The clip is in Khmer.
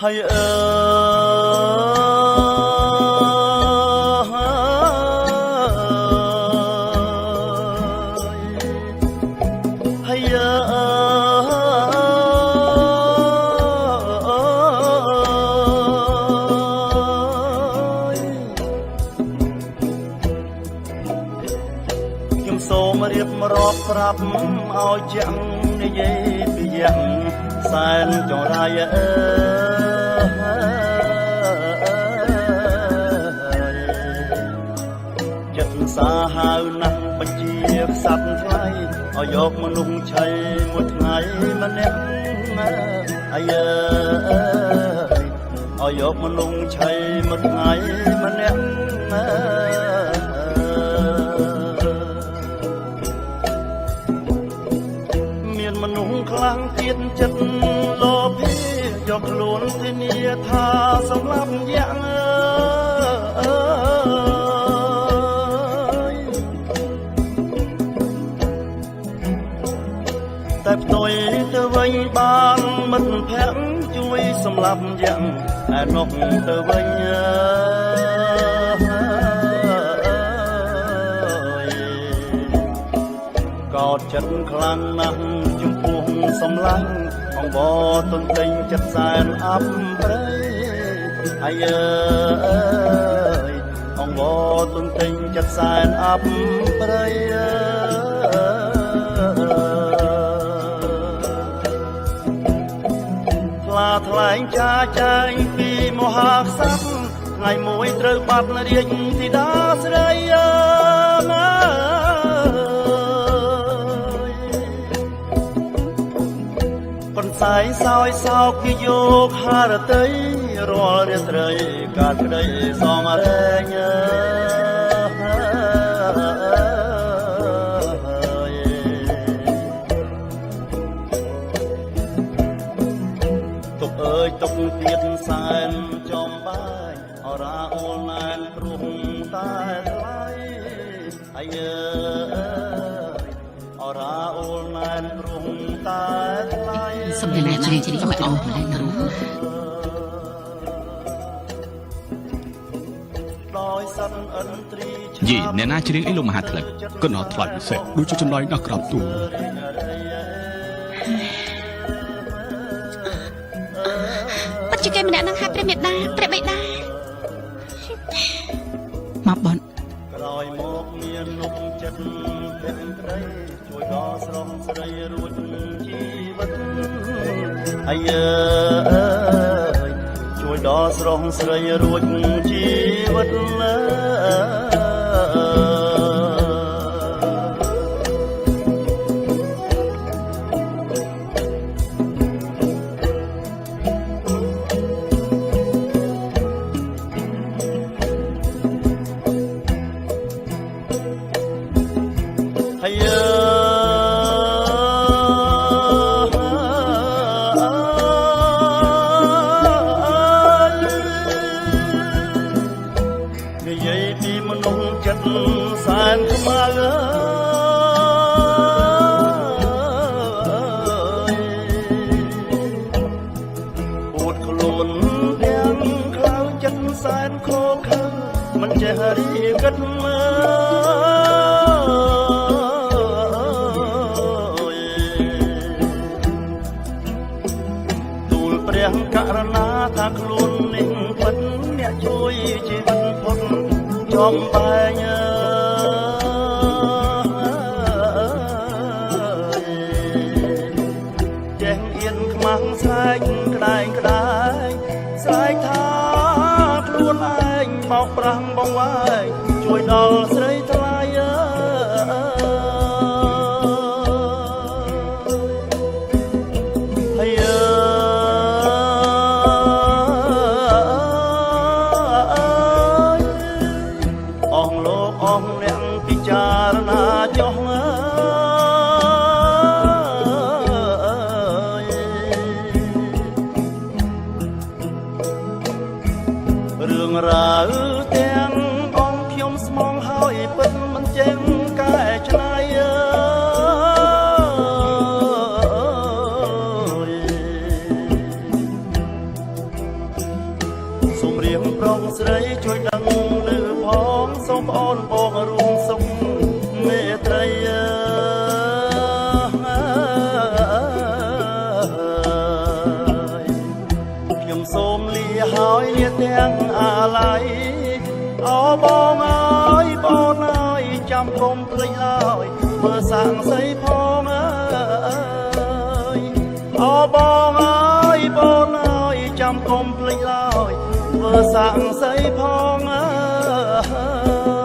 ហើយខ្ញុំសូមរៀបរាប់ប្រាប់ឲ្យចាំងនិយាយពីយ៉ាងសែនចង្រៃចិត្តសាហាវណាស់បញ្ជាខ្សាត់ថ្លៃឲ្យយកមនុស្សឆៃមួយថ្ងៃម្នាក់អាយឲ្យយកមនុស្សឆៃមួយថ្ងៃម្នាក់មានមនុស្សខ្លាំងទៀតចិត្តលោភីយកខ្លួនធានាថាសម្លាប់យ៉ាងតែផ្ទុយទៅវិញបានមិត្តភក្តិជួយសម្លាប់យ៉ាងឯនោះទៅវិញកោតចិត្តខ្លាំងណាស់ចំពោះសម្លាញ់អង្វរទន្ទិញចិត្តសែនអប់ព្រៃអាយអង្វរទន្ទិញចិត្តសែនអប់ព្រៃថ្លែងចាចែងពីមហាក្សត្រថ្ងៃមួយត្រូវបាត់រាជធីតាស្រីប៉ុន្តែសោយសោកពីយកហារតីរាល់រាត្រីកាត់ក្តីសងរែងទុកទៀតសែនចំបាយអរ៉ាអូនណែនព្រោះតែថ្លៃអាយអរ៉ាអូនណែនព្រោះតែថ្លៃសំដែងជ្រៀងៗមកអស់ហើយគ្រូដោយសន្តិអន្ត្រីយីអ្នកណាជ្រៀងអីលោកមហាថ្លឹកក៏ណោះថ្លៃពិសេសដូចជាចម្លើយដល់ក្រោមទូជាគេម្នាក់នឹងហាត់ព្រះមេដាព្រះបិតាមកបនក្រោយមកមាននុកចិត្តភក្តិក្តីជួយដល់ស្រស់ស្រីរួចជីវិតអាយជួយដល់ស្រស់ស្រីរួចជីវិតមិនចេះរីកឹតមើទូលព្រះករណាថាខ្លួននេះពិតអ្នកជួយជីវិតផុតចំបែងចេះអៀនខ្មាំងស្រែកក្តែងក្តែងស្រែកថាខ្លួនឯងបោកប្រាំងបងវាយជួយដល់ស្រីថ្លៃហើយអស់លោកអស់អ្នកពិចារណាចុះរឿងរ៉ាវទាំងបងខ្ញុំស្មងហើយពិតមិនចេះកែច្នៃ ងស្រីជួយដឹងលើផងសូមអូនបងរួមសុខមេត្រីខ្ញុំសូមលាហើយលាទាំងអាឡ័យអូបងអើយបងអើយចាំកុំភ្លេចឡើយមើលសាំងសីផងអើយអូបងអើយបងអើយចាំកុំភ្លេចឡើយមើលសាំងសីផងអើយ